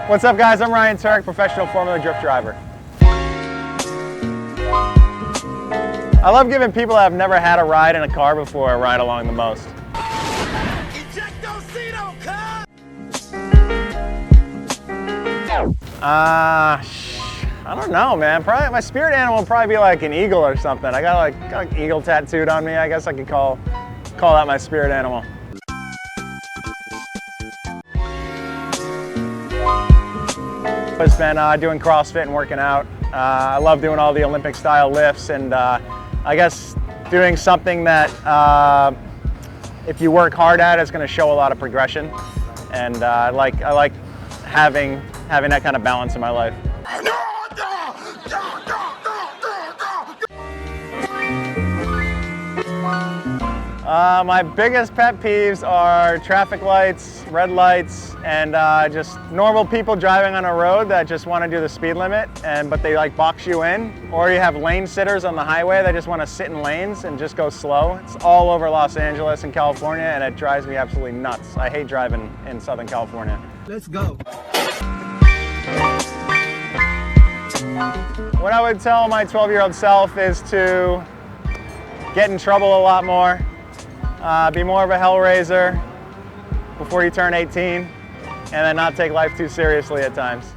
What's up, guys? I'm Ryan Tuerck, professional Formula Drift driver. I love giving people that have never had a ride in a car before a ride along the most. I don't know, man. Probably my spirit animal would probably be like an eagle or something. I got like eagle tattooed on me. I guess I could call that my spirit animal. I've been doing CrossFit and working out. I love doing all the Olympic style lifts, and I guess doing something that if you work hard at, it's going to show a lot of progression. And I like having that kind of balance in my life. My biggest pet peeves are traffic lights, red lights, and just normal people driving on a road that just want to do the speed limit, but they like box you in. Or you have lane sitters on the highway that just want to sit in lanes and just go slow. It's all over Los Angeles and California, and it drives me absolutely nuts. I hate driving in Southern California. Let's go. What I would tell my 12-year-old self is to get in trouble a lot more. Be more of a hellraiser before you turn 18, and then not take life too seriously at times.